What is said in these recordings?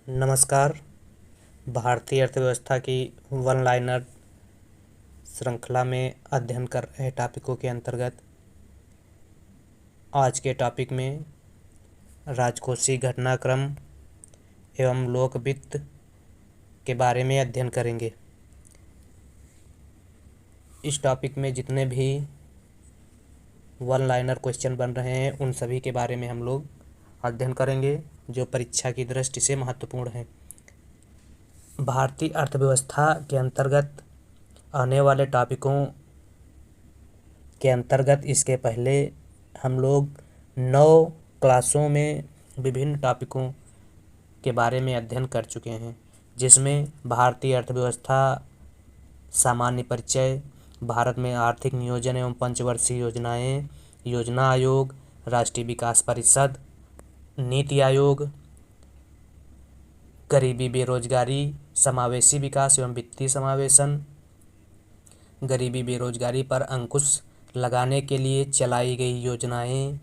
नमस्कार। भारतीय अर्थव्यवस्था की वन लाइनर श्रृंखला में अध्ययन कर रहे टॉपिकों के अंतर्गत आज के टॉपिक में राजकोषीय घटनाक्रम एवं लोक वित्त के बारे में अध्ययन करेंगे। इस टॉपिक में जितने भी वन लाइनर क्वेश्चन बन रहे हैं उन सभी के बारे में हम लोग अध्ययन करेंगे जो परीक्षा की दृष्टि से महत्वपूर्ण है। भारतीय अर्थव्यवस्था के अंतर्गत आने वाले टॉपिकों के अंतर्गत इसके पहले हम लोग 9 क्लासों में विभिन्न टॉपिकों के बारे में अध्ययन कर चुके हैं, जिसमें भारतीय अर्थव्यवस्था, सामान्य परिचय, भारत में आर्थिक नियोजन एवं पंचवर्षीय योजनाएं, योजना आयोग, राष्ट्रीय विकास परिषद, नीति आयोग, गरीबी बेरोजगारी, समावेशी विकास एवं वित्तीय समावेशन, गरीबी बेरोजगारी पर अंकुश लगाने के लिए चलाई गई योजनाएं,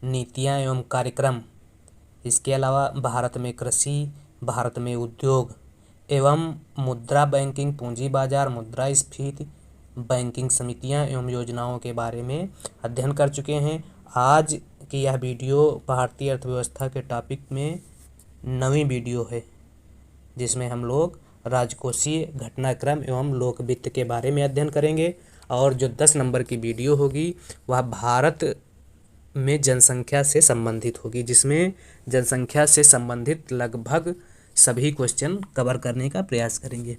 नीतियां एवं कार्यक्रम। इसके अलावा भारत में कृषि, भारत में उद्योग एवं मुद्रा बैंकिंग, पूंजी बाजार, मुद्रास्फीति, बैंकिंग समितियां एवं योजनाओं के बारे में अध्ययन कर चुके हैं। आज की यह वीडियो भारतीय अर्थव्यवस्था के टॉपिक में 9वीं वीडियो है, जिसमें हम लोग राजकोषीय घटनाक्रम एवं लोक वित्त के बारे में अध्ययन करेंगे। और जो 10 नंबर की वीडियो होगी वह भारत में जनसंख्या से संबंधित होगी, जिसमें जनसंख्या से संबंधित लगभग सभी क्वेश्चन कवर करने का प्रयास करेंगे।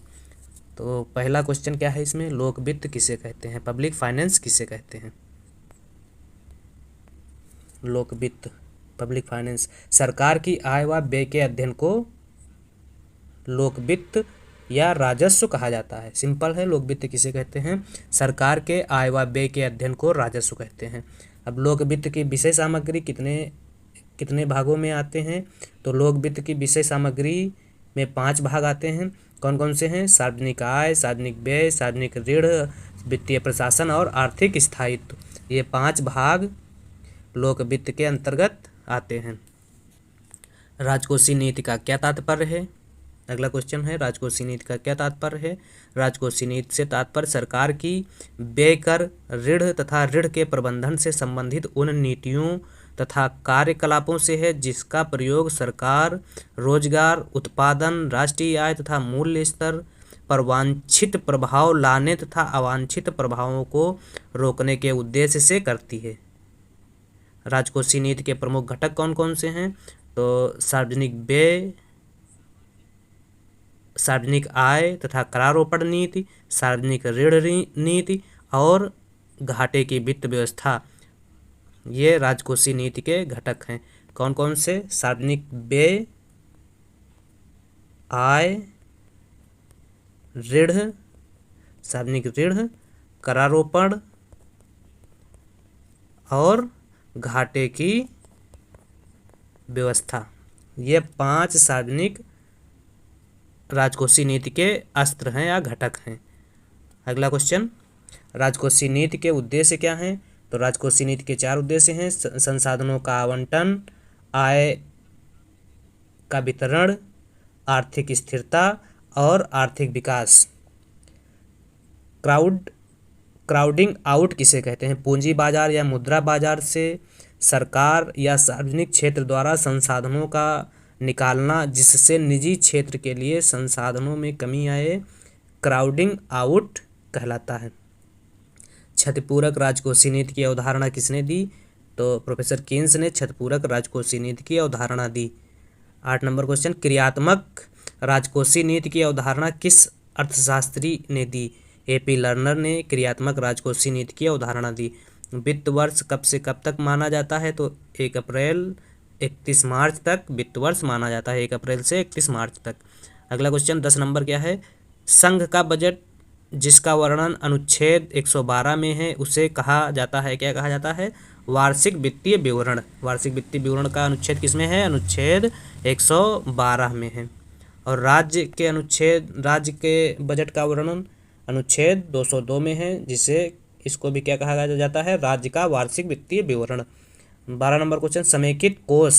तो पहला क्वेश्चन क्या है इसमें, लोक वित्त किसे कहते हैं, पब्लिक फाइनेंस किसे कहते हैं। लोक वित्त, पब्लिक फाइनेंस, सरकार की आय व व्यय के अध्ययन को लोक वित्त या राजस्व कहा जाता है। सिंपल है, लोक वित्त किसे कहते हैं, सरकार के आय व व्यय के अध्ययन को राजस्व कहते हैं। अब लोक वित्त की विषय सामग्री कितने भागों में आते हैं, तो लोक वित्त की विषय सामग्री में 5 भाग आते हैं। कौन कौन से हैं, सार्वजनिक आय, सार्वजनिक व्यय, सार्वजनिक ऋण, वित्तीय प्रशासन और आर्थिक स्थायित्व। ये 5 भाग लोक वित्त के अंतर्गत आते हैं। राजकोषीय नीति का क्या तात्पर्य है, अगला क्वेश्चन है, राजकोषीय नीति का क्या तात्पर्य है। राजकोषीय नीति से तात्पर्य सरकार की व्यय कर, ऋण तथा ऋण के प्रबंधन से संबंधित उन नीतियों तथा कार्यकलापों से है जिसका प्रयोग सरकार रोजगार, उत्पादन, राष्ट्रीय आय तथा मूल्य स्तर पर वांछित प्रभाव लाने तथा अवांछित प्रभावों को रोकने के उद्देश्य से करती है। राजकोषीय नीति के प्रमुख घटक कौन कौन से हैं, तो सार्वजनिक व्यय, सार्वजनिक आय तथा करारोपण नीति, सार्वजनिक ऋण नीति और घाटे की वित्त व्यवस्था, ये राजकोषीय नीति के घटक हैं। कौन कौन से, सार्वजनिक व्यय, आय, ऋण, सार्वजनिक ऋण, करारोपण और घाटे की व्यवस्था, ये 5 सार्वजनिक राजकोषीय नीति के अस्त्र हैं या घटक हैं। अगला क्वेश्चन, राजकोषीय नीति के उद्देश्य क्या हैं, तो राजकोषीय नीति के 4 उद्देश्य हैं, संसाधनों का आवंटन, आय का वितरण, आर्थिक स्थिरता और आर्थिक विकास। क्राउडिंग आउट किसे कहते हैं, पूंजी बाजार या मुद्रा बाजार से सरकार या सार्वजनिक क्षेत्र द्वारा संसाधनों का निकालना जिससे निजी क्षेत्र के लिए संसाधनों में कमी आए, क्राउडिंग आउट कहलाता है। क्षतिपूरक राजकोषीय नीति की अवधारणा किसने दी, तो प्रोफेसर केन्स ने क्षतिपूरक राजकोषीय नीति की अवधारणा दी। 8 नंबर क्वेश्चन, क्रियात्मक राजकोषीय नीति की अवधारणा किस अर्थशास्त्री ने दी, AP लर्नर ने क्रियात्मक राजकोषीय नीति की अवधारणा दी। वित्त वर्ष कब से कब तक माना जाता है, तो 1 अप्रैल 31 मार्च तक वित्त वर्ष माना जाता है, 1 अप्रैल से 31 मार्च तक। अगला क्वेश्चन 10 नंबर क्या है, संघ का बजट जिसका वर्णन अनुच्छेद 112 में है उसे कहा जाता है, क्या कहा जाता है, वार्षिक वित्तीय विवरण। वार्षिक वित्तीय विवरण का अनुच्छेद किसमें है, अनुच्छेद 112 में है। और राज्य के बजट का वर्णन अनुच्छेद 202 में है, जिसे इसको भी क्या कहा जाता है, राज्य का वार्षिक वित्तीय विवरण। 12 नंबर क्वेश्चन, समेकित कोष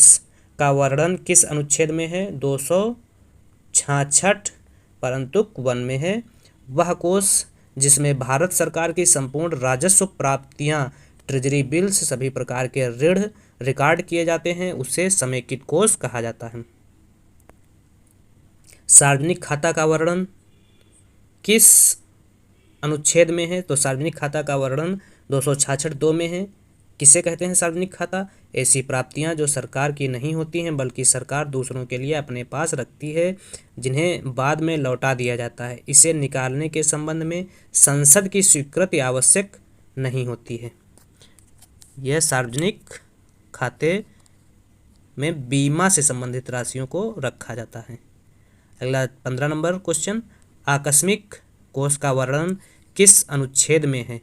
का वर्णन किस अनुच्छेद में है, 200 66 परंतु वन में है। वह कोष जिसमें भारत सरकार की संपूर्ण राजस्व प्राप्तियां, ट्रेजरी बिल्स, सभी प्रकार के ऋण रिकॉर्ड किए जाते हैं, उसे समेकित कोष कहा जाता है। सार्वजनिक खाता का वर्णन किस अनुच्छेद में है? तो सार्वजनिक खाता का वर्णन 266(2) में है। किसे कहते हैं सार्वजनिक खाता? ऐसी प्राप्तियां जो सरकार की नहीं होती हैं बल्कि सरकार दूसरों के लिए अपने पास रखती है, जिन्हें बाद में लौटा दिया जाता है। इसे निकालने के संबंध में संसद की स्वीकृति आवश्यक नहीं होती है। यह सार्वजनिक खाते में बीमा से संबंधित राशियों को रखा जाता है। अगला 15 नंबर क्वेश्चन, आकस्मिक कोष का वर्णन किस अनुच्छेद में है?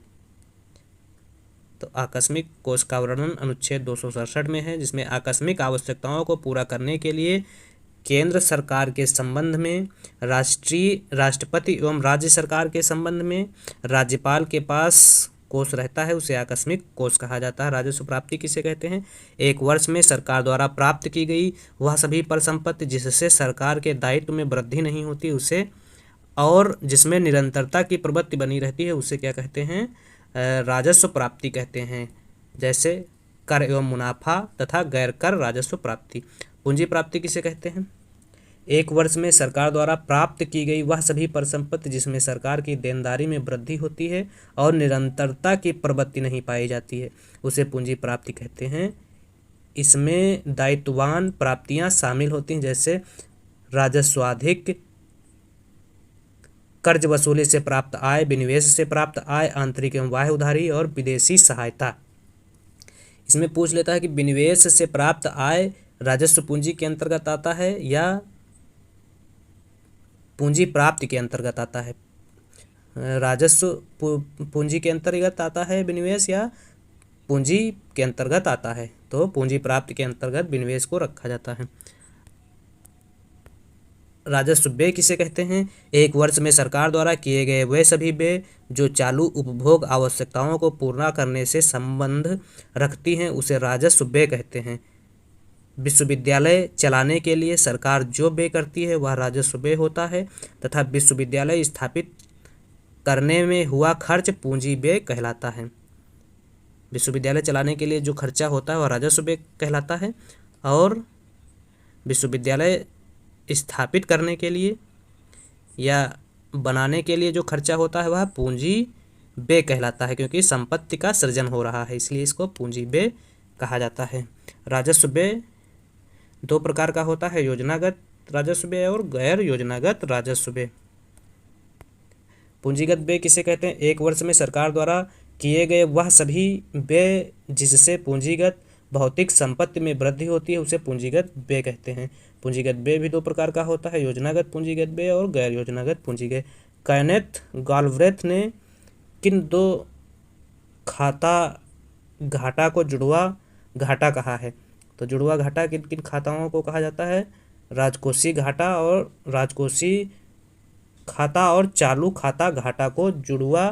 तो आकस्मिक कोष का वर्णन अनुच्छेद 267 में है, जिसमें आकस्मिक आवश्यकताओं को पूरा करने के लिए केंद्र सरकार के संबंध में, राष्ट्रपति एवं राज्य सरकार के संबंध में राज्यपाल के पास कोष रहता है, उसे आकस्मिक कोष कहा जाता है। राजस्व प्राप्ति किसे कहते हैं? एक वर्ष में सरकार द्वारा प्राप्त की गई वह सभी परिसंपत्ति जिससे सरकार के दायित्व में वृद्धि नहीं होती उसे, और जिसमें निरंतरता की प्रवृत्ति बनी रहती है, उसे क्या कहते हैं? राजस्व प्राप्ति कहते हैं। जैसे कर एवं मुनाफा तथा गैर कर राजस्व प्राप्ति। पूंजी प्राप्ति किसे कहते हैं? एक वर्ष में सरकार द्वारा प्राप्त की गई वह सभी परिसंपत्ति जिसमें सरकार की देनदारी में वृद्धि होती है और निरंतरता की प्रवृत्ति नहीं पाई जाती है, उसे पूंजी प्राप्ति कहते हैं। इसमें दायित्ववान प्राप्तियां शामिल होती हैं, जैसे राजस्वाधिक, कर्ज वसूली से प्राप्त आय, विनिवेश से प्राप्त आय, आंतरिक एवं बाह्य उधारी और विदेशी सहायता। इसमें पूछ लेता है कि विनिवेश से प्राप्त आय राजस्व पूंजी के अंतर्गत आता है या पूंजी प्राप्ति के अंतर्गत आता है? राजस्व पूंजी के अंतर्गत आता है विनिवेश या पूंजी के अंतर्गत आता है? तो पूंजी प्राप्ति के अंतर्गत विनिवेश को रखा जाता है। राजस्व व्यय किसे कहते हैं? एक वर्ष में सरकार द्वारा किए गए वे सभी व्यय जो चालू उपभोग आवश्यकताओं को पूर्ण करने से संबंध रखती हैं, उसे राजस्व व्यय कहते हैं। विश्वविद्यालय चलाने के लिए सरकार जो व्यय करती है वह राजस्व व्यय होता है तथा विश्वविद्यालय स्थापित करने में हुआ खर्च पूंजी व्यय कहलाता है। विश्वविद्यालय चलाने के लिए जो खर्चा होता है वह राजस्व व्यय कहलाता है, और विश्वविद्यालय स्थापित करने के लिए या बनाने के लिए जो खर्चा होता है वह पूंजी व्यय कहलाता है, क्योंकि संपत्ति का सृजन हो रहा है, इसलिए इसको पूंजी व्यय कहा जाता है। राजस्व व्यय दो प्रकार का होता है, योजनागत राजस्व व्यय और गैर योजनागत राजस्व व्यय। पूंजीगत व्यय किसे कहते हैं? एक वर्ष में सरकार द्वारा किए गए वह सभी व्यय जिससे पूंजीगत भौतिक संपत्ति में वृद्धि होती है, उसे पूंजीगत व्यय कहते हैं। पूंजीगत व्यय भी दो प्रकार का होता है, योजनागत पूंजीगत व्यय और गैर योजनागत पूंजीगत। कैनेथ गालब्रेथ ने किन दो खाता घाटा को जुड़वा घाटा कहा है? तो जुड़वा घाटा किन किन खाताओं को कहा जाता है? राजकोषीय घाटा और राजकोषीय खाता और चालू खाता घाटा को जुड़वा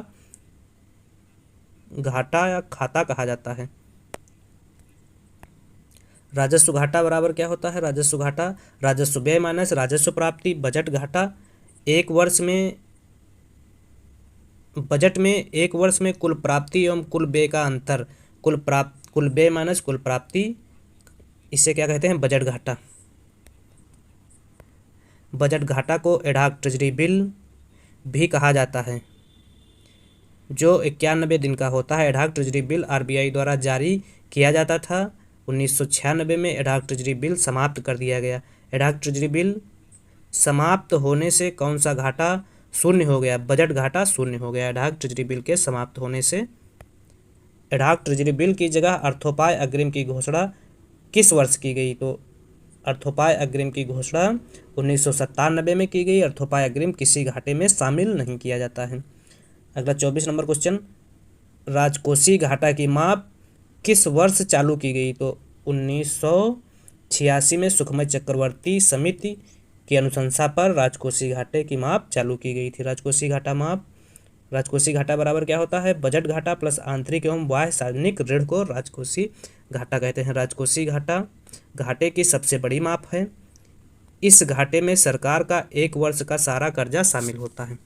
घाटा या खाता कहा जाता है। राजस्व घाटा बराबर क्या होता है? राजस्व घाटा राजस्व व्यय माइनस राजस्व प्राप्ति। बजट घाटा एक वर्ष में बजट में एक वर्ष में कुल प्राप्ति एवं कुल व्यय का अंतर, कुल व्यय माइनस कुल प्राप्ति, इसे क्या कहते हैं? बजट घाटा। बजट घाटा को एडहॉक ट्रेजरी बिल भी कहा जाता है, जो 91 दिन का होता है। एडहॉक ट्रेजरी बिल आरबीआई द्वारा जारी किया जाता था। 1996 में एडहॉक ट्रेजरी बिल समाप्त कर दिया गया। एडहॉक ट्रेजरी बिल समाप्त होने से कौन सा घाटा शून्य हो गया? बजट घाटा शून्य हो गया एडहॉक ट्रेजरी बिल के समाप्त होने से। एडहॉक ट्रेजरी बिल की जगह अर्थोपाय अग्रिम की घोषणा किस वर्ष की गई? तो अर्थोपाय अग्रिम की घोषणा 1997 में की गई। अर्थोपाय अग्रिम किसी घाटे में शामिल नहीं किया जाता है। अगला 24 नंबर क्वेश्चन, राजकोषीय घाटा की माप किस वर्ष चालू की गई? तो 1986 में सुखमय चक्रवर्ती समिति की अनुशंसा पर राजकोषीय घाटे की माप चालू की गई थी। राजकोषीय घाटा माप, राजकोषीय घाटा बराबर क्या होता है? बजट घाटा प्लस आंतरिक एवं बाह्य सार्वजनिक ऋण को राजकोषीय घाटा कहते हैं। राजकोषीय घाटा घाटे की सबसे बड़ी माप है। इस घाटे में सरकार का 1 वर्ष का सारा कर्जा शामिल होता है।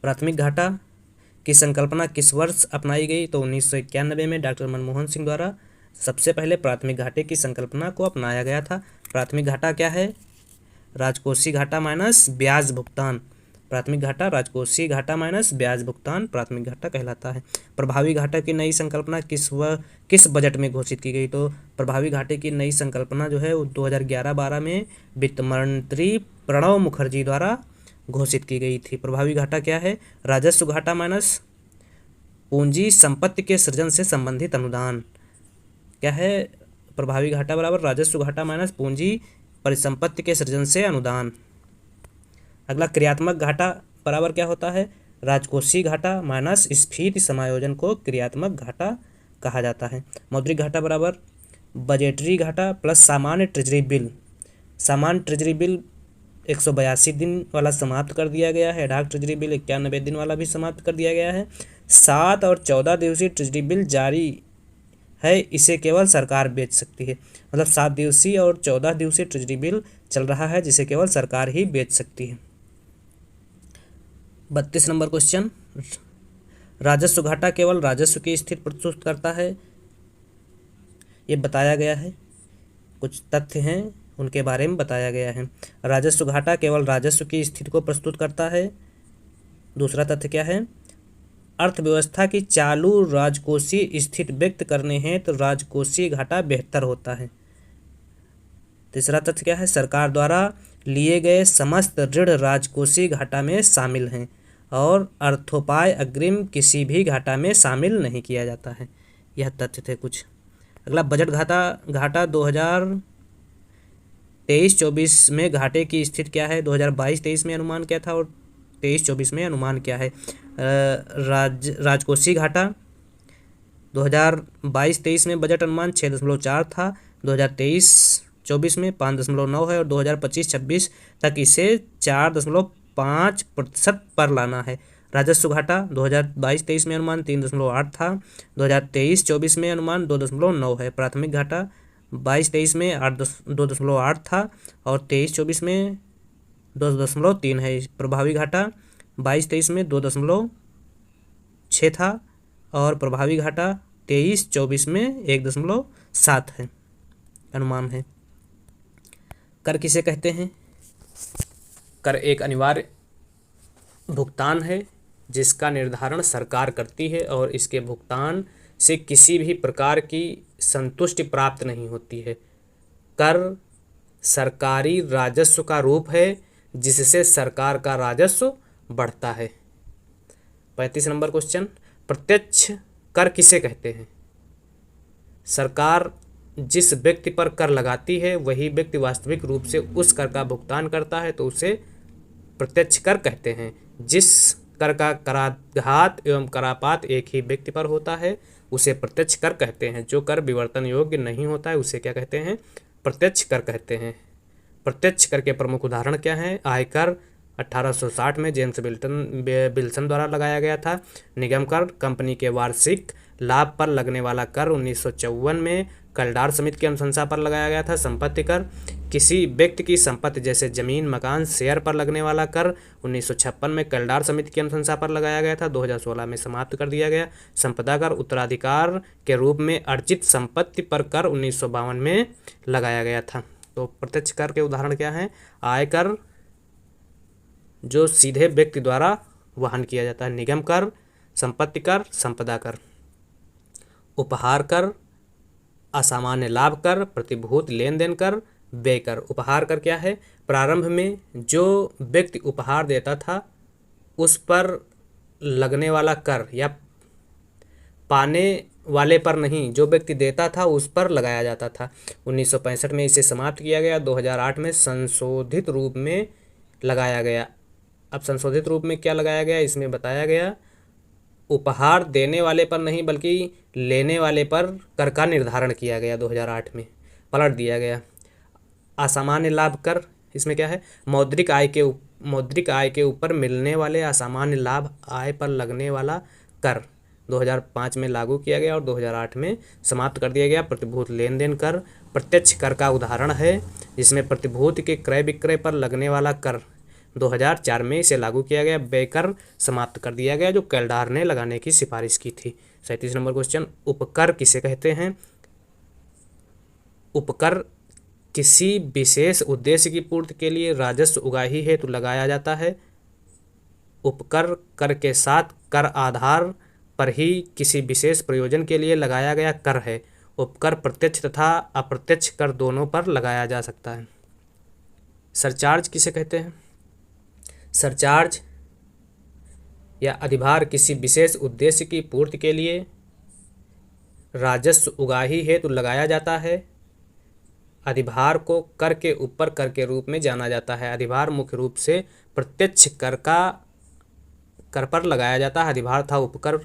प्राथमिक घाटा की संकल्पना किस वर्ष अपनाई गई? तो 1991 में डॉक्टर मनमोहन सिंह द्वारा सबसे पहले प्राथमिक घाटे की संकल्पना को अपनाया गया था। प्राथमिक घाटा क्या है? राजकोषीय घाटा माइनस ब्याज भुगतान। प्राथमिक घाटा राजकोषीय घाटा माइनस ब्याज भुगतान प्राथमिक घाटा कहलाता है। प्रभावी घाटा की नई संकल्पना किस बजट में घोषित की गई? तो प्रभावी घाटे की नई संकल्पना जो है वो 2011-12 में वित्त मंत्री प्रणब मुखर्जी द्वारा घोषित की गई थी। प्रभावी घाटा क्या है? राजस्व घाटा माइनस पूंजी संपत्ति के सृजन से संबंधित अनुदान। क्या है? प्रभावी घाटा बराबर राजस्व घाटा माइनस पूंजी परिसंपत्ति के सृजन से अनुदान। अगला क्रियात्मक घाटा बराबर क्या होता है? राजकोषीय घाटा माइनस स्फीति समायोजन को क्रियात्मक घाटा कहा जाता है। मौद्रिक घाटा बराबर बजटरी घाटा प्लस सामान्य ट्रेजरी बिल। सामान्य ट्रेजरी बिल 182 दिन वाला समाप्त कर दिया गया है। डाक ट्रेजरी बिल 91 दिन वाला भी समाप्त कर दिया गया है। 7 और 14 दिवसीय ट्रेजरी बिल जारी है, इसे केवल सरकार बेच सकती है। मतलब 7 दिवसीय और 14 दिवसीय ट्रेजरी बिल चल रहा है जिसे केवल सरकार ही बेच सकती है। 32 नंबर क्वेश्चन, राजस्व घाटा केवल राजस्व की स्थिति प्रस्तुत करता है, ये बताया गया है। कुछ तथ्य हैं उनके बारे में बताया गया है। राजस्व घाटा केवल राजस्व की स्थिति को प्रस्तुत करता है। दूसरा तथ्य क्या है? अर्थव्यवस्था की चालू राजकोषीय स्थिति व्यक्त करने हैं तो राजकोषीय घाटा बेहतर होता है। तीसरा तथ्य क्या है? सरकार द्वारा लिए गए समस्त ऋण राजकोषीय घाटा में शामिल हैं और अर्थोपाय अग्रिम किसी भी घाटा में शामिल नहीं किया जाता है। यह तथ्य थे कुछ। अगला बजट घाटा 2023-24 में घाटे की स्थिति क्या है? 2022-23 में अनुमान क्या था और 23-24 में अनुमान क्या है? राजकोषीय घाटा 2022-23 में बजट अनुमान 6.4 था, 2023-24 में 5.9 है और 2025-26 तक इसे 4.5% पर लाना है। राजस्व घाटा 2022-23 में अनुमान 3.8 था, 2023-24 में अनुमान 2.9 है। प्राथमिक घाटा 22-23 में 2.8 था और 23-24 में 2.3 है। प्रभावी घाटा 22-23 में 2.6 था और प्रभावी घाटा 23-24 में 1.7 है, अनुमान है। कर किसे कहते हैं? कर एक अनिवार्य भुगतान है जिसका निर्धारण सरकार करती है और इसके भुगतान से किसी भी प्रकार की संतुष्टि प्राप्त नहीं होती है। कर सरकारी राजस्व का रूप है जिससे सरकार का राजस्व बढ़ता है। 35 नंबर क्वेश्चन, प्रत्यक्ष कर किसे कहते हैं? सरकार जिस व्यक्ति पर कर लगाती है वही व्यक्ति वास्तविक रूप से उस कर का भुगतान करता है तो उसे प्रत्यक्ष कर कहते हैं। जिस कर का कराघात एवं करापात एक ही व्यक्ति पर होता है उसे प्रत्यक्ष कर कहते हैं। जो कर विवर्तन योग्य नहीं होता है उसे क्या कहते हैं? प्रत्यक्ष कर कहते हैं। प्रत्यक्ष कर के प्रमुख उदाहरण क्या हैं? आयकर 1860 में जेम्स बिल्सन द्वारा लगाया गया था। निगम कर कंपनी के वार्षिक लाभ पर लगने वाला कर 1954 में कलडार समिति की अनुशंसा पर लगाया गया था। संपत्ति कर किसी व्यक्ति की संपत्ति जैसे जमीन मकान शेयर पर लगने वाला कर 1956 में कलडार समिति की अनुशंसा पर लगाया गया था, 2016 में समाप्त कर दिया गया। संपदा कर उत्तराधिकार के रूप में अर्जित संपत्ति पर कर 1952 में लगाया गया था। तो प्रत्यक्ष कर के उदाहरण क्या हैं? आयकर जो सीधे व्यक्ति द्वारा वहन किया जाता है, निगम कर, संपत्ति कर, संपदा कर। उपहार कर, असामान्य लाभ कर, प्रतिभूत लेन देन कर, व्यय कर। उपहार कर क्या है? प्रारंभ में जो व्यक्ति उपहार देता था उस पर लगने वाला कर या पाने वाले पर नहीं, जो व्यक्ति देता था उस पर लगाया जाता था। 1965 में इसे समाप्त किया गया, 2008 में संशोधित रूप में लगाया गया। अब संशोधित रूप में क्या लगाया गया इसमें बताया गया, उपहार देने वाले पर नहीं बल्कि लेने वाले पर कर का निर्धारण किया गया। 2008 में पलट दिया गया। असामान्य लाभ कर, इसमें क्या है? मौद्रिक आय के ऊपर मिलने वाले असामान्य लाभ आय पर लगने वाला कर 2005 में लागू किया गया और 2008 में समाप्त कर दिया गया। प्रतिभूति लेन देन कर प्रत्यक्ष कर का उदाहरण है, जिसमें प्रतिभूति के क्रय विक्रय पर लगने वाला कर 2004 में इसे लागू किया गया। व्यय कर समाप्त कर दिया गया, जो केल्डार ने लगाने की सिफारिश की थी। 37 नंबर क्वेश्चन, उपकर किसे कहते हैं? उपकर किसी विशेष उद्देश्य की पूर्ति के लिए राजस्व उगाही हेतु लगाया जाता है। उपकर कर के साथ कर आधार पर ही किसी विशेष प्रयोजन के लिए लगाया गया कर है। उपकर प्रत्यक्ष तथा अप्रत्यक्ष कर दोनों पर लगाया जा सकता है। सरचार्ज किसे कहते हैं? सरचार्ज या अधिभार किसी विशेष उद्देश्य की पूर्ति के लिए राजस्व उगाही हेतु लगाया जाता है। अधिभार को कर के ऊपर कर के रूप में जाना जाता है। अधिभार मुख्य रूप से प्रत्यक्ष कर पर लगाया जाता है। अधिभार तथा उपकर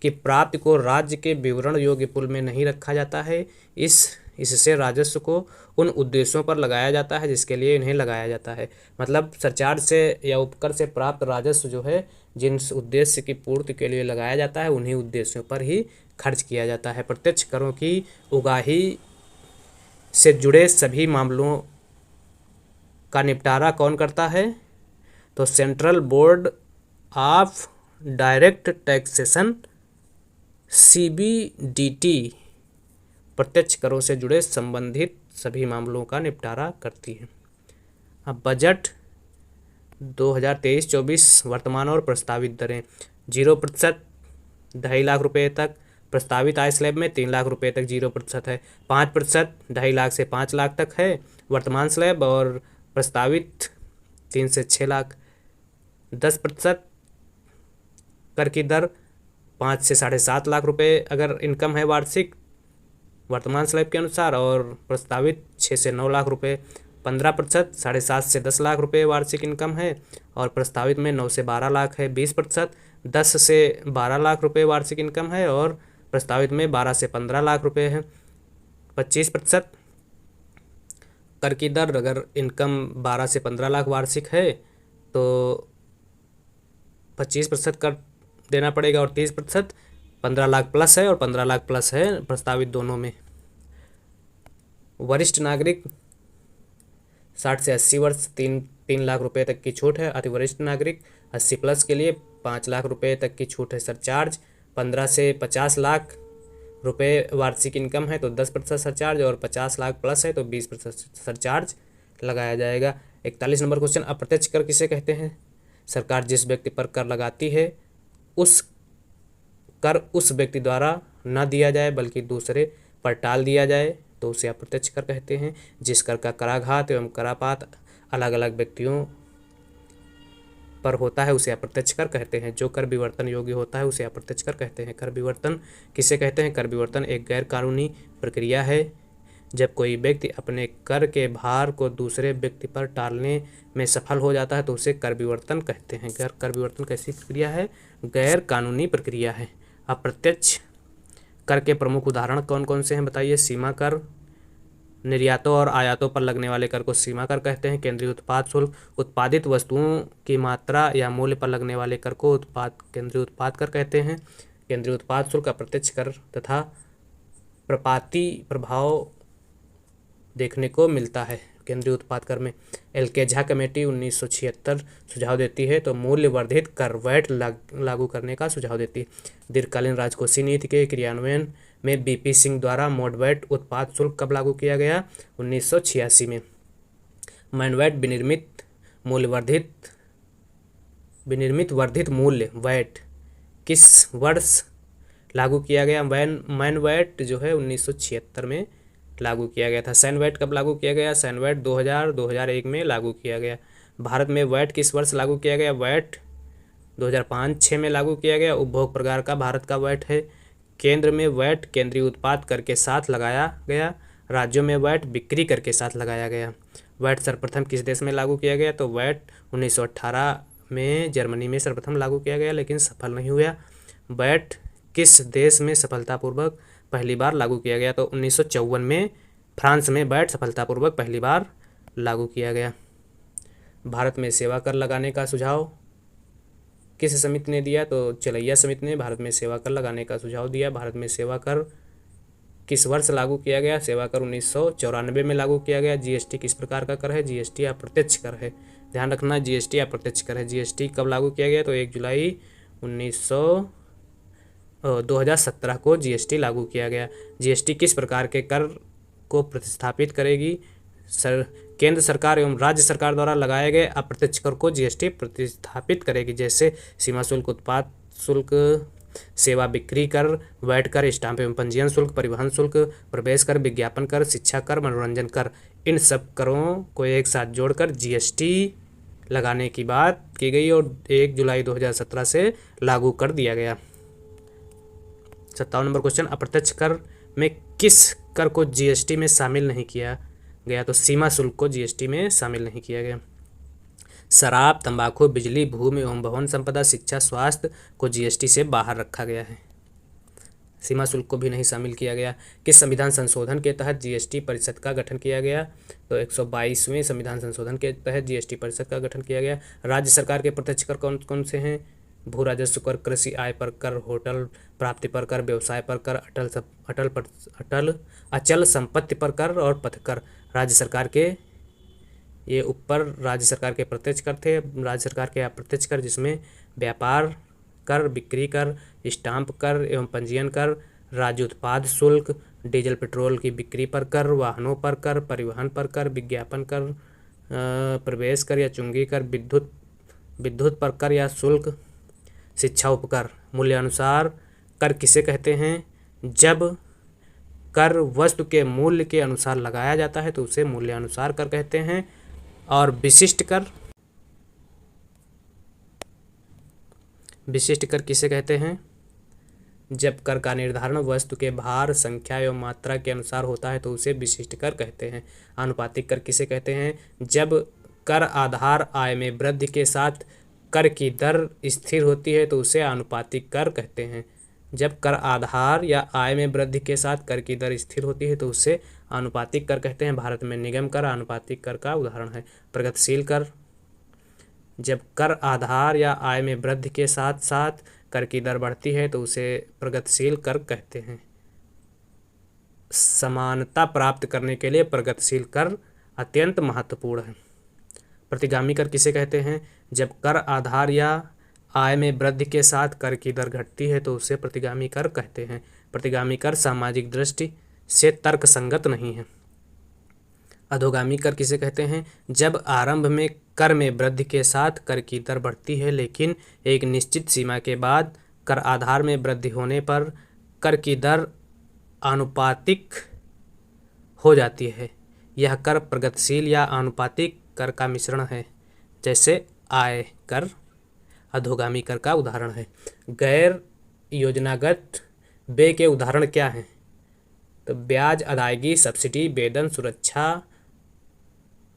की प्राप्ति को राज्य के विवरण योग्य पुल में नहीं रखा जाता है। इससे राजस्व को उन उद्देश्यों पर लगाया जाता है जिसके लिए इन्हें लगाया जाता है। मतलब सरचार्ज से या उपकर से प्राप्त राजस्व जो है, जिन उद्देश्य की पूर्ति के लिए लगाया जाता है, उन्हीं उद्देश्यों पर ही खर्च किया जाता है। प्रत्यक्ष करों की उगाही से जुड़े सभी मामलों का निपटारा कौन करता है? तो central board of direct taxation CBDT प्रत्यक्ष करों से जुड़े संबंधित सभी मामलों का निपटारा करती है। अब बजट 2023-24 वर्तमान और प्रस्तावित दरें। 0% 2.5 लाख रुपए तक। प्रस्तावित आय स्लैब में 3 लाख रुपए तक 0% है। 5% 2.5 लाख से 5 लाख तक है वर्तमान स्लैब, और प्रस्तावित 3 से 6 लाख। 10% कर की दर 5 से 7.5 लाख रुपए अगर इनकम है वार्षिक वर्तमान स्लैब के अनुसार, और प्रस्तावित 6 से 9 लाख रुपए। 15% 7.5 से 10 लाख रुपए वार्षिक इनकम है, और प्रस्तावित में 9 से 12 लाख है। 20% 10 से 12 लाख रुपए वार्षिक इनकम है, और प्रस्तावित में 12 से 15 लाख रुपए है। 25% कर की दर अगर इनकम 12 से 15 लाख वार्षिक है तो 25% कर देना पड़ेगा, और 30% 15 लाख प्लस है और 15 लाख प्लस है प्रस्तावित दोनों में। वरिष्ठ नागरिक 60 से 80 वर्ष 3 लाख रुपए तक की छूट है। अति वरिष्ठ नागरिक 80 प्लस के लिए 5 लाख रुपए तक की छूट है। सरचार्ज 15 से 50 लाख रुपए वार्षिक इनकम है तो 10% सरचार्ज, और 50 लाख प्लस है तो 20% सरचार्ज लगाया जाएगा। 41 नंबर क्वेश्चन, अप्रत्यक्ष कर किसे कहते हैं? सरकार जिस व्यक्ति पर कर लगाती है उस कर उस व्यक्ति द्वारा न दिया जाए बल्कि दूसरे पर टाल दिया जाए तो उसे अप्रत्यक्ष कर कहते हैं। जिस कर का कराघात एवं करापात अलग अलग व्यक्तियों पर होता है उसे अप्रत्यक्ष कर कहते हैं। जो कर विवर्तन योग्य होता है उसे अप्रत्यक्ष कर कहते हैं। कर विवर्तन किसे कहते हैं? कर विवर्तन एक गैर कानूनी प्रक्रिया है। जब कोई व्यक्ति अपने कर के भार को दूसरे व्यक्ति पर टालने में सफल हो जाता है तो उसे कर विवर्तन कहते हैं। कर विवर्तन कैसी प्रक्रिया है? गैर कानूनी प्रक्रिया है। अप्रत्यक्ष कर के प्रमुख उदाहरण कौन कौन से हैं बताइए? सीमा कर, निर्यातों और आयातों पर लगने वाले कर को सीमा कर कहते हैं। केंद्रीय उत्पाद शुल्क, उत्पादित वस्तुओं की मात्रा या मूल्य पर लगने वाले कर को केंद्रीय उत्पाद कर कहते हैं। केंद्रीय उत्पाद शुल्क अप्रत्यक्ष कर तथा प्रपाती प्रभाव देखने को मिलता है केंद्रीय उत्पाद कर में। एल.के. झा कमेटी 1976 सुझाव देती है तो मूल्य वर्धित कर वैट लागू करने का सुझाव देती है। दीर्घकालीन राजकोषीय नीति के क्रियान्वयन में बीपी सिंह द्वारा मोडवैट उत्पाद शुल्क कब लागू किया गया? 1986 में। मैनवैट विनिर्मित वर्धित मूल्य वैट किस वर्ष लागू किया गया? मैनवैट जो है 1976 में लागू किया गया था। सैनवैट कब लागू किया गया? सैनवैट 2000-2001 में लागू किया गया। भारत में वैट किस वर्ष लागू किया गया? वैट 2005-06 में लागू किया गया। उपभोग प्रकार का भारत का वैट है। केंद्र में वैट केंद्रीय उत्पाद कर के साथ लगाया गया। राज्यों में वैट बिक्री कर के साथ लगाया गया। वैट सर्वप्रथम किस देश में लागू किया गया? तो वैट 1918 में जर्मनी में सर्वप्रथम लागू किया गया लेकिन सफल नहीं हुआ। वैट किस देश में सफलतापूर्वक पहली बार लागू किया गया? तो 1954 में फ्रांस में वैट सफलतापूर्वक पहली बार लागू किया गया। भारत में सेवा कर लगाने का सुझाव किस समिति ने दिया? तो चलैया समिति ने भारत में सेवा कर लगाने का सुझाव दिया। भारत में सेवा कर किस वर्ष लागू किया गया? सेवा कर 1994 में लागू किया गया। जीएसटी किस प्रकार का कर है? जीएसटी अप्रत्यक्ष कर है। ध्यान रखना, जीएसटी अप्रत्यक्ष कर है। जीएसटी कब लागू किया गया? तो 1 जुलाई 2017 को जीएसटी लागू किया गया। जीएसटी किस प्रकार के कर को प्रतिस्थापित करेगी? केंद्र सरकार एवं राज्य सरकार द्वारा लगाए गए अप्रत्यक्ष कर को जीएसटी प्रतिस्थापित करेगी, जैसे सीमा शुल्क, उत्पाद शुल्क, सेवा बिक्री कर, वैट कर, स्टाम्प एवं पंजीयन शुल्क, परिवहन शुल्क, प्रवेश कर, विज्ञापन कर, शिक्षा कर, मनोरंजन कर। इन सब करों को एक साथ जोड़कर जीएसटी लगाने की बात की गई और 1 जुलाई 2017 से लागू कर दिया गया। 57 नंबर क्वेश्चन, अप्रत्यक्ष कर में किस कर को जीएसटी में शामिल नहीं किया गया? तो सीमा शुल्क को जीएसटी में शामिल नहीं किया गया। शराब, तंबाकू, बिजली, भूमि एवं भवन संपदा, शिक्षा, स्वास्थ्य को जीएसटी से बाहर रखा गया है। सीमा शुल्क को भी नहीं शामिल किया गया। किस संविधान संशोधन के तहत जीएसटी परिषद का गठन किया गया? तो 122वें संविधान संशोधन के तहत जीएसटी परिषद का गठन किया गया। राज्य सरकार के प्रत्यक्ष कर कौन कौन से हैं? भू राजस्व कर, कृषि आय पर कर, होटल प्राप्ति पर कर, व्यवसाय पर कर, अचल संपत्ति पर कर और पथ कर। राज्य सरकार के ये ऊपर राज्य सरकार के प्रत्यक्ष कर थे। राज्य सरकार के अप्रत्यक्ष कर जिसमें व्यापार कर, बिक्री कर, स्टाम्प कर एवं पंजीयन कर, राज्य उत्पाद शुल्क, डीजल पेट्रोल की बिक्री पर कर, वाहनों पर कर, परिवहन पर कर, विज्ञापन कर, प्रवेश कर या चुंगी कर, विद्युत पर कर या शुल्क, शिक्षा उपकर। मूल्यानुसार कर किसे कहते हैं? जब कर वस्तु के मूल्य के अनुसार लगाया जाता है तो उसे मूल्यानुसार कर कहते हैं। और विशिष्ट कर किसे कहते हैं? जब कर का निर्धारण वस्तु के भार, संख्या एवं मात्रा के अनुसार होता है तो उसे विशिष्ट कर कहते हैं। आनुपातिक कर किसे कहते हैं? जब कर आधार आय में वृद्धि के साथ कर की दर स्थिर होती है तो उसे आनुपातिक कर कहते हैं। जब कर आधार या आय में वृद्धि के साथ कर की दर स्थिर होती है तो उसे आनुपातिक कर कहते हैं। भारत में निगम कर आनुपातिक कर का उदाहरण है। प्रगतिशील कर, जब कर आधार या आय में वृद्धि के साथ साथ कर की दर बढ़ती है तो उसे प्रगतिशील कर कहते हैं। समानता प्राप्त करने के लिए प्रगतिशील कर अत्यंत महत्वपूर्ण है। प्रतिगामी कर किसे कहते हैं? जब कर आधार या आय में वृद्धि के साथ कर की दर घटती है तो उसे प्रतिगामी कर कहते हैं। प्रतिगामी कर सामाजिक दृष्टि से तर्कसंगत नहीं है। अधोगामी कर किसे कहते हैं? जब आरंभ में कर में वृद्धि के साथ कर की दर बढ़ती है लेकिन एक निश्चित सीमा के बाद कर आधार में वृद्धि होने पर कर की दर आनुपातिक हो जाती है। यह कर प्रगतिशील या आनुपातिक कर का मिश्रण है, जैसे आय कर अधोगामी कर का उदाहरण है। गैर योजनागत व्यय के उदाहरण क्या हैं? तो ब्याज अदायगी, सब्सिडी, वेतन, सुरक्षा,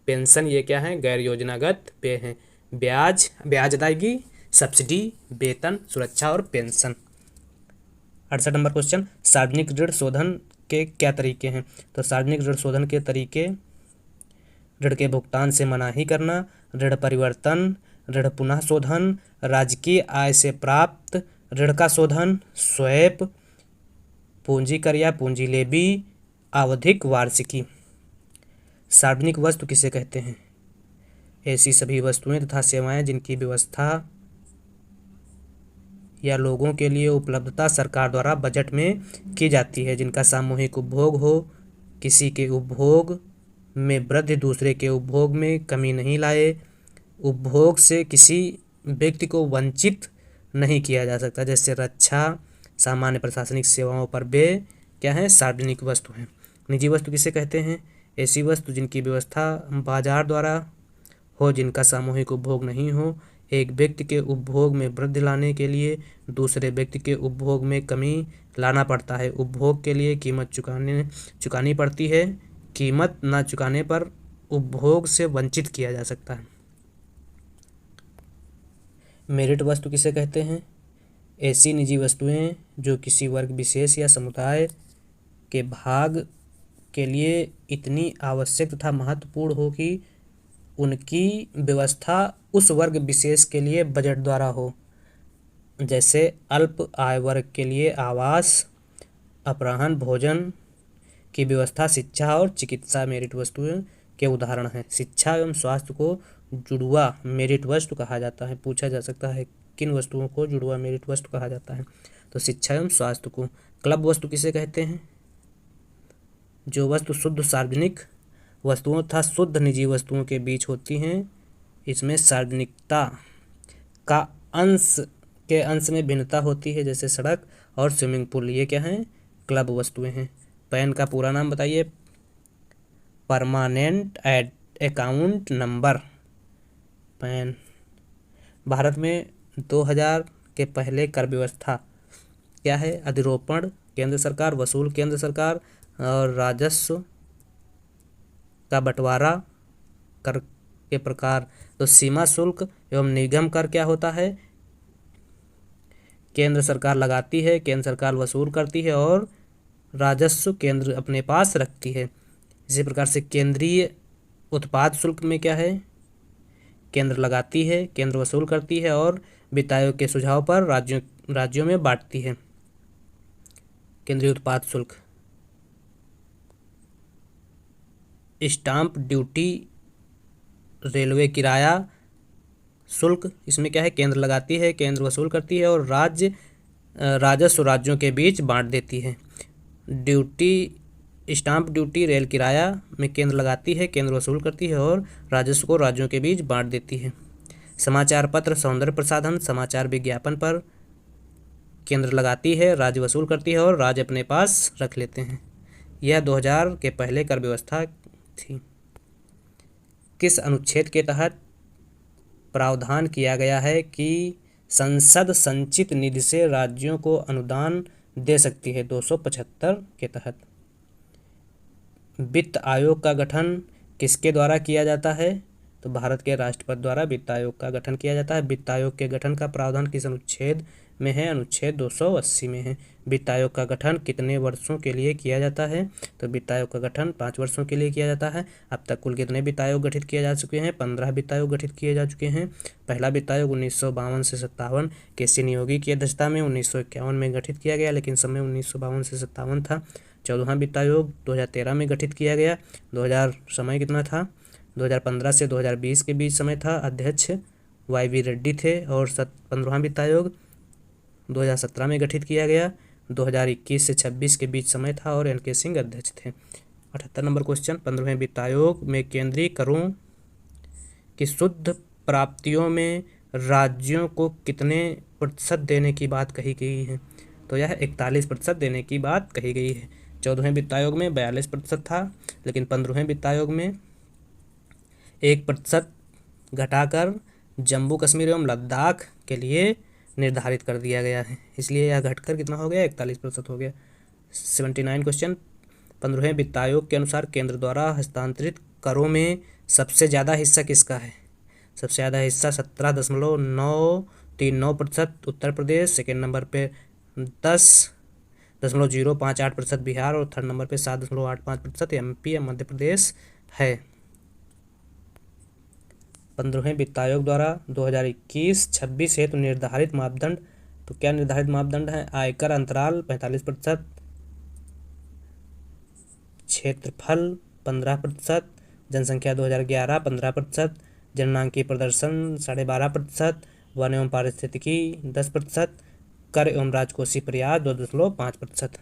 पेंशन, ये क्या है? गैर योजनागत व्यय हैं। ब्याज अदायगी, सब्सिडी, वेतन, सुरक्षा और पेंशन। 68 नंबर क्वेश्चन, सार्वजनिक ऋण शोधन के क्या तरीके हैं? तो सार्वजनिक ऋण शोधन के तरीके: ऋण के भुगतान से मनाही करना, ऋण परिवर्तन, ऋण पुनः शोधन, राजकीय आय से प्राप्त ऋण का शोधन, स्वैप, पूंजी कर या पूंजी लेवी, आवधिक वार्षिकी। सार्वजनिक वस्तु किसे कहते हैं? ऐसी सभी वस्तुएं तथा सेवाएं जिनकी व्यवस्था या लोगों के लिए उपलब्धता सरकार द्वारा बजट में की जाती है, जिनका सामूहिक उपभोग हो, किसी के उपभोग में वृद्धि दूसरे के उपभोग में कमी नहीं लाए, उपभोग से किसी व्यक्ति को वंचित नहीं किया जा सकता, जैसे रक्षा, सामान्य प्रशासनिक सेवाओं पर व्यय क्या है? सार्वजनिक वस्तु हैं। निजी वस्तु किसे कहते हैं? ऐसी वस्तु जिनकी व्यवस्था बाजार द्वारा हो, जिनका सामूहिक उपभोग नहीं हो, एक व्यक्ति के उपभोग में वृद्धि लाने के लिए दूसरे व्यक्ति के उपभोग में कमी लाना पड़ता है। उपभोग के लिए कीमत चुकानी पड़ती है, कीमत न चुकाने पर उपभोग से वंचित किया जा सकता है। मेरिट वस्तु किसे कहते हैं? ऐसी निजी वस्तुएं जो किसी वर्ग विशेष या समुदाय के भाग के लिए इतनी आवश्यक तथा महत्वपूर्ण हो कि उनकी व्यवस्था उस वर्ग विशेष के लिए बजट द्वारा हो। जैसे अल्प आय वर्ग के लिए आवास, अपराह्न भोजन की व्यवस्था, शिक्षा और चिकित्सा मेरिट वस्तुएं के उदाहरण हैं। शिक्षा एवं स्वास्थ्य को जुड़वा मेरिट वस्तु कहा जाता है। पूछा जा सकता है किन वस्तुओं को जुड़वा मेरिट वस्तु कहा जाता है, तो शिक्षा एवं स्वास्थ्य को। क्लब वस्तु किसे कहते हैं? जो वस्तु शुद्ध सार्वजनिक वस्तुओं तथा शुद्ध निजी वस्तुओं के बीच होती हैं, इसमें सार्वजनिकता का अंश में भिन्नता होती है, जैसे सड़क और स्विमिंग पूल, ये क्या हैं? क्लब वस्तुएं हैं। पैन का पूरा नाम बताइए। Permanent account number. Pan. Bharat में 2000 के पहले कर व्यवस्था क्या है? अधिरोपण केंद्र सरकार, वसूल केंद्र सरकार, और राजस्व का बंटवारा कर के प्रकार। तो सीमा शुल्क एवं निगम कर क्या होता है? केंद्र सरकार लगाती है, केंद्र सरकार वसूल करती है और राजस्व केंद्र अपने पास रखती है। इसी प्रकार से केंद्रीय उत्पाद शुल्क में क्या है? केंद्र लगाती है, केंद्र वसूल करती है और वित्त आयोग के सुझाव पर राज्यों में बांटती है। केंद्रीय उत्पाद शुल्क। स्टाम्प ड्यूटी, रेलवे किराया शुल्क, इसमें क्या है? केंद्र लगाती है, केंद्र वसूल करती है और राजस्व राज्यों के बीच बांट देती है। स्टाम्प ड्यूटी, रेल किराया में केंद्र लगाती है, केंद्र वसूल करती है और राजस्व को राज्यों के बीच बांट देती है। समाचार पत्र, सौंदर्य प्रसाधन, समाचार विज्ञापन पर केंद्र लगाती है, राज्य वसूल करती है और राज्य अपने पास रख लेते हैं। यह 2000 के पहले कर व्यवस्था थी। किस अनुच्छेद के तहत प्रावधान किया गया है कि संसद संचित निधि से राज्यों को अनुदान दे सकती है? 275 के तहत। वित्त आयोग का गठन किसके द्वारा किया जाता है? तो भारत के राष्ट्रपति द्वारा वित्त आयोग का गठन किया जाता है। वित्त आयोग के गठन का प्रावधान किस अनुच्छेद में है? अनुच्छेद 280 में है। वित्त आयोग का गठन कितने वर्षों के लिए किया जाता है? तो वित्त आयोग का गठन 5 वर्षों के लिए किया जाता है। अब तक कुल कितने वित्त आयोग गठित किए जा चुके हैं? 15 वित्त आयोग गठित किए जा चुके हैं। पहला वित्त आयोग 1952 से 57 के नियोगी की अध्यक्षता में 1951 में गठित किया गया, लेकिन समय 1952 से 57 था। 14वां वित्त आयोग 2013 में गठित किया गया। 2000 समय कितना था? 2015 से 2020 के बीच समय था। अध्यक्ष YV रेड्डी थे। और 15वां वित्त आयोग 2017 में गठित किया गया। 2021 से 26 के बीच समय था और NK सिंह अध्यक्ष थे। 78 नंबर क्वेश्चन। 15वें वित्त आयोग में केंद्रीय करों की शुद्ध प्राप्तियों में राज्यों को कितने प्रतिशत देने की बात कही गई है? तो यह 41% देने की बात कही गई है। 14वें वित्त आयोग में 42% था, लेकिन 15वें वित्त आयोग में 1% घटाकर जम्मू कश्मीर एवं लद्दाख के लिए निर्धारित कर दिया गया है। इसलिए यह घटकर कितना हो गया? 41% हो गया। 79 क्वेश्चन। 15वें वित्त आयोग के अनुसार केंद्र द्वारा हस्तांतरित करों में सबसे ज़्यादा हिस्सा किसका है? सबसे ज़्यादा हिस्सा 17.939% उत्तर प्रदेश, सेकेंड नंबर पे 10.058% बिहार और थर्ड नंबर पे 7.85% MP या मध्य प्रदेश है। 15वें वित्त आयोग द्वारा 2021-26 हेतु निर्धारित मापदंड। तो क्या निर्धारित मापदंड है? आयकर अंतराल 45%, क्षेत्रफल 15%, जनसंख्या 2011 15%, जननांकीय प्रदर्शन 12.5%, वन एवं पारिस्थितिकी 10%, कर एवं राजकोषीय प्रयास 2.5%।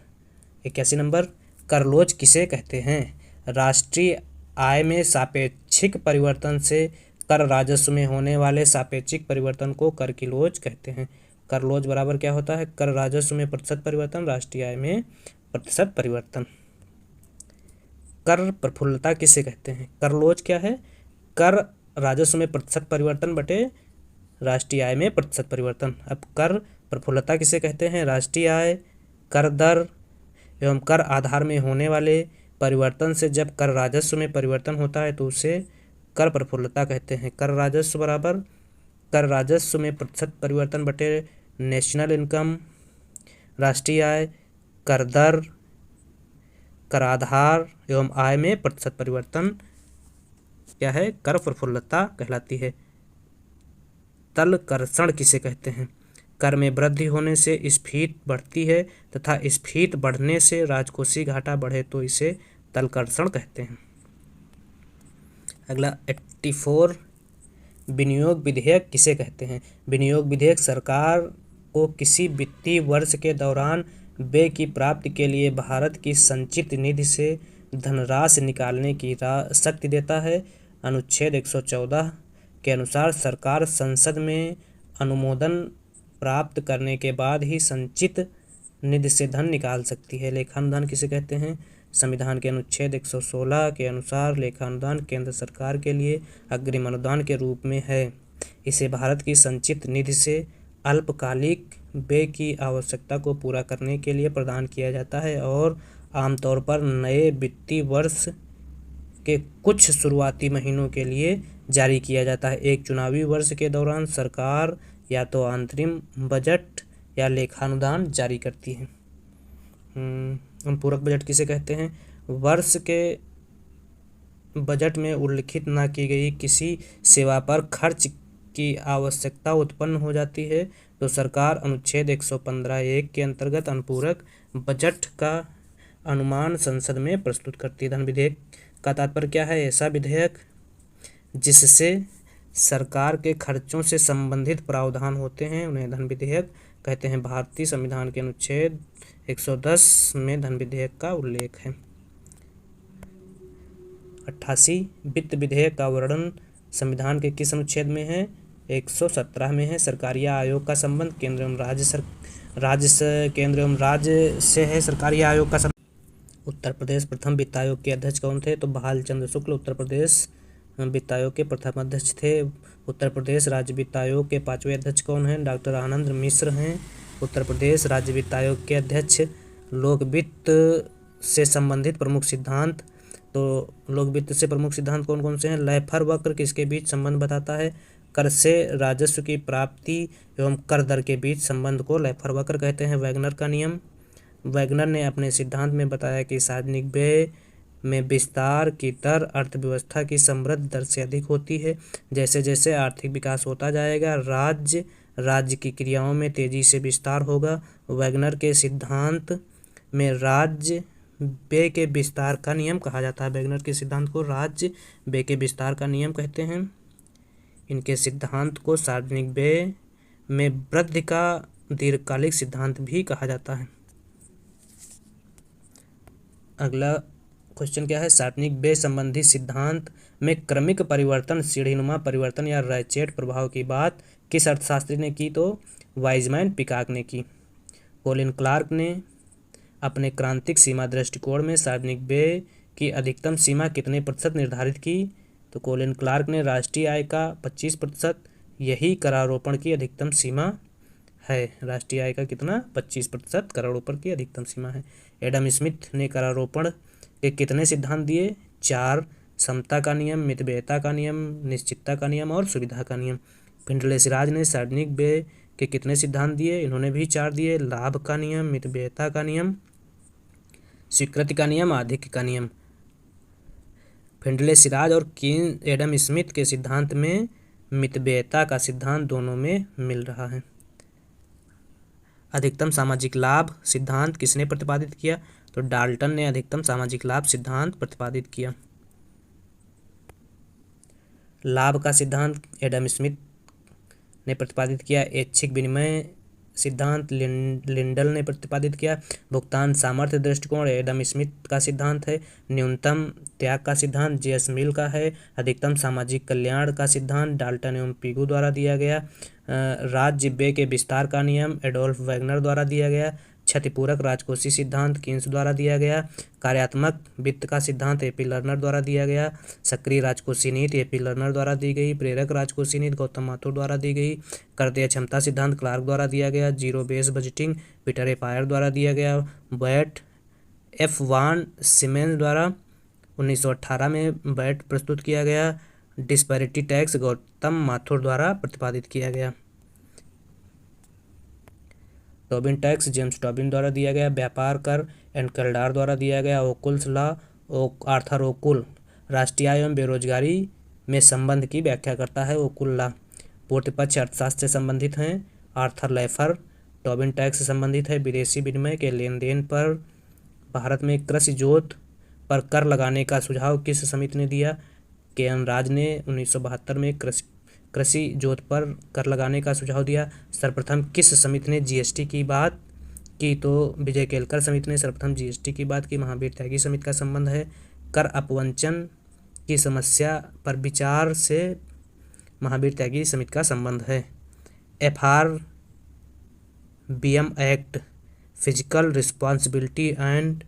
81 नंबर। कर लोच किसे कहते हैं? राष्ट्रीय आय में सापेक्षिक परिवर्तन से कर राजस्व में होने वाले सापेक्षिक परिवर्तन को कर की लोच कहते हैं। कर लोच बराबर क्या होता है? कर राजस्व में प्रतिशत परिवर्तन, राष्ट्रीय आय में प्रतिशत परिवर्तन। कर प्रफुल्लता किसे कहते हैं? कर लोच क्या है? कर राजस्व में प्रतिशत परिवर्तन बटे राष्ट्रीय आय में प्रतिशत परिवर्तन। अब कर प्रफुल्लता किसे कहते हैं? राष्ट्रीय आय, कर दर एवं कर आधार में होने वाले परिवर्तन से जब कर राजस्व में परिवर्तन होता है तो उसे कर प्रफुल्लता कहते हैं। कर राजस्व बराबर कर राजस्व में प्रतिशत परिवर्तन बटे नेशनल इनकम, राष्ट्रीय आय, कर दर, कर आधार एवं आय में प्रतिशत परिवर्तन क्या है? कर प्रफुल्लता कहलाती है। तल कर्षण किसे कहते हैं? कर में वृद्धि होने से स्फीति बढ़ती है तथा स्फीति बढ़ने से राजकोषीय घाटा बढ़े तो इसे तलकर्षण कहते हैं। अगला 84, विनियोग विधेयक किसे कहते हैं? विनियोग विधेयक सरकार को किसी वित्तीय वर्ष के दौरान व्यय की प्राप्ति के लिए भारत की संचित निधि से धनराशि निकालने की शक्ति देता है। अनुच्छेद 114 के अनुसार सरकार संसद में अनुमोदन प्राप्त करने के बाद ही संचित निधि से धन निकाल सकती है। लेखानुदान किसे कहते हैं? संविधान के अनुच्छेद 116 के अनुसार लेखानुदान केंद्र सरकार के लिए अग्रिम अनुदान के रूप में है। इसे भारत की संचित निधि से अल्पकालिक व्यय की आवश्यकता को पूरा करने के लिए प्रदान किया जाता है और आमतौर पर नए वित्तीय वर्ष के कुछ शुरुआती महीनों के लिए जारी किया जाता है। एक चुनावी वर्ष के दौरान सरकार या तो अंतरिम बजट या लेखानुदान जारी करती है। अनुपूरक बजट किसे कहते हैं? वर्ष के बजट में उल्लिखित न की गई किसी सेवा पर खर्च की आवश्यकता उत्पन्न हो जाती है तो सरकार अनुच्छेद 115(1) के अंतर्गत अनुपूरक बजट का अनुमान संसद में प्रस्तुत करती है। धन विधेयक का तात्पर्य क्या है? ऐसा विधेयक जिससे सरकार के खर्चों से संबंधित प्रावधान होते हैं उन्हें धन विधेयक कहते हैं। भारतीय संविधान के अनुच्छेद 110 में धन विधेयक का उल्लेख है। 88, वित्त विधेयक का वर्णन संविधान के किस अनुच्छेद में है? 117 में है। सरकारी आयोग का संबंध केंद्र एवं राज्य से है। सरकारी आयोग का संबंध। उत्तर प्रदेश प्रथम वित्त आयोग के अध्यक्ष कौन थे? तो बहाल चंद्र शुक्ल उत्तर प्रदेश वित्त आयोग के प्रथम अध्यक्ष थे। उत्तर प्रदेश राज्य वित्त आयोग के 5वें अध्यक्ष कौन हैं? डॉक्टर आनंद मिश्र हैं। उत्तर प्रदेश राज्य वित्त आयोग के अध्यक्ष। लोक वित्त से संबंधित प्रमुख सिद्धांत, तो लोक वित्त से प्रमुख सिद्धांत कौन कौन से हैं? लैफर वक्र किसके बीच संबंध बताता है? कर से राजस्व की प्राप्ति एवं कर दर के बीच संबंध को लैफर वक्र कहते हैं। वैगनर का नियम, वैगनर ने अपने सिद्धांत में बताया कि सार्वजनिक व्यय में विस्तार की दर अर्थव्यवस्था की समृद्ध दर से अधिक होती है। जैसे जैसे आर्थिक विकास होता जाएगा राज्य की क्रियाओं में तेजी से विस्तार होगा। वैगनर के सिद्धांत में राज्य व्यय के विस्तार का नियम कहा जाता है। वैगनर के सिद्धांत को राज्य व्यय के विस्तार का नियम कहते हैं। इनके सिद्धांत को सार्वजनिक व्यय में वृद्धि का दीर्घकालिक सिद्धांत भी कहा जाता है। अगला क्वेश्चन क्या है? सार्वजनिक व्यय संबंधी सिद्धांत में क्रमिक परिवर्तन, सीढ़ीनुमा परिवर्तन या रैचेट प्रभाव की बात किस अर्थशास्त्री ने की? तो वाइजमैन पिकाक ने की। कोलिन क्लार्क ने अपने क्रांतिक सीमा दृष्टिकोण में सार्वजनिक व्यय की अधिकतम सीमा कितने प्रतिशत निर्धारित की? तो कोलिन क्लार्क ने राष्ट्रीय आय का 25%, यही करारोपण की अधिकतम सीमा है। राष्ट्रीय आय का कितना? 25% करारोपण की अधिकतम सीमा है। एडम स्मिथ ने करारोपण के कितने सिद्धांत दिए? 4। समता का नियम, मितव्ययिता का नियम, निश्चितता का नियम और सुविधा का नियम। पिंडले सिराज ने सार्वजनिक व्यय के कितने सिद्धांत दिए? इन्होंने भी 4 दिए। लाभ का नियम, मितव्ययिता का नियम, स्वीकृति का नियम, आधिक्य का नियम। पिंडले सिराज और कीन एडम स्मिथ के सिद्धांत में मितव्ययिता का सिद्धांत दोनों में मिल रहा है। अधिकतम सामाजिक लाभ सिद्धांत किसने प्रतिपादित किया? तो डाल्टन ने अधिकतम सामाजिक लाभ सिद्धांत प्रतिपादित किया। लाभ का सिद्धांत एडम स्मिथ ने प्रतिपादित किया। ऐच्छिक विनिमय सिद्धांत लिंडल ने प्रतिपादित किया। भुगतान सामर्थ्य दृष्टिकोण एडम स्मिथ का सिद्धांत है। न्यूनतम त्याग का सिद्धांत जेएस मिल का है। अधिकतम सामाजिक कल्याण का सिद्धांत डाल्टन एवं पिगू द्वारा दिया गया। राज्य व्यय के विस्तार का नियम एडोल्फ वैगनर द्वारा दिया गया। क्षतिपूरक राजकोषीय सिद्धांत कीन्स द्वारा दिया गया। कार्यात्मक वित्त का सिद्धांत एपी लर्नर द्वारा दिया गया। सक्रिय राजकोषीय नीति एपी लर्नर द्वारा दी गई। प्रेरक राजकोषीय नीति गौतम माथुर द्वारा दी गई। कर देय क्षमता सिद्धांत क्लार्क द्वारा दिया गया। जीरो बेस बजटिंग पीटर ए पायर द्वारा दिया गया। वैट एफ वान सीमेंस द्वारा 1918 में वैट प्रस्तुत किया गया। डिस्पैरिटी टैक्स गौतम माथुर द्वारा प्रतिपादित किया गया। टोबिन टैक्स जेम्स टोबिन द्वारा दिया गया। व्यापार कर एनकेल्डार द्वारा दिया गया। ओकुल्स लॉ आर्थर ओकुल राष्ट्रीय आय एवं बेरोजगारी में संबंध की व्याख्या करता है। ओकुल लॉ पूर्ति पक्ष अर्थशास्त्र से संबंधित हैं। आर्थर लैफर। टोबिन टैक्स से संबंधित है। विदेशी विनिमय के लेन देन पर भारत में कृषि जोत पर कर लगाने का सुझाव किस समिति ने दिया? के.एन. राज ने 1972 में कृषि जोत पर कर लगाने का सुझाव दिया। सर्वप्रथम किस समिति ने जीएसटी की बात की? तो विजय केलकर समिति ने सर्वप्रथम जीएसटी की बात की। महावीर त्यागी समिति का संबंध है। कर अपवंचन की समस्या पर विचार से महावीर त्यागी समिति का संबंध है। FRBM act, physical responsibility and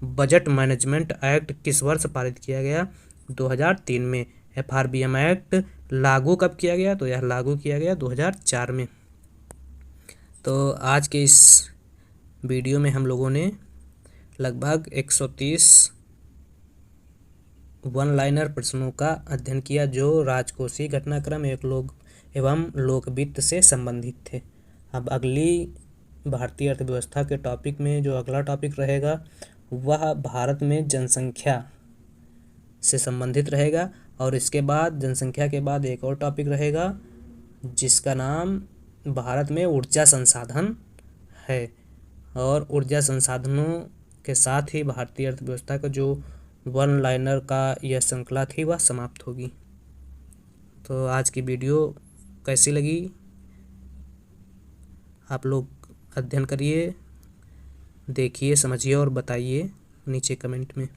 budget management act किस वर्ष पारित किया गया? 2003 में। FRBM एक्ट लागू कब किया गया? तो यह लागू किया गया 2004 में। तो आज के इस वीडियो में हम लोगों ने लगभग 130 वन लाइनर प्रश्नों का अध्ययन किया जो राजकोषीय घटनाक्रम एवं लोकवित्त से संबंधित थे। अब अगली भारतीय अर्थव्यवस्था के टॉपिक में जो अगला टॉपिक रहेगा वह भारत में जनसंख्या से संबंधित रहेगा, और इसके बाद जनसंख्या के बाद एक और टॉपिक रहेगा जिसका नाम भारत में ऊर्जा संसाधन है। और ऊर्जा संसाधनों के साथ ही भारतीय अर्थव्यवस्था का जो वन लाइनर का यह श्रृंखला थी वह समाप्त होगी। तो आज की वीडियो कैसी लगी आप लोग अध्ययन करिए, देखिए, समझिए और बताइए नीचे कमेंट में।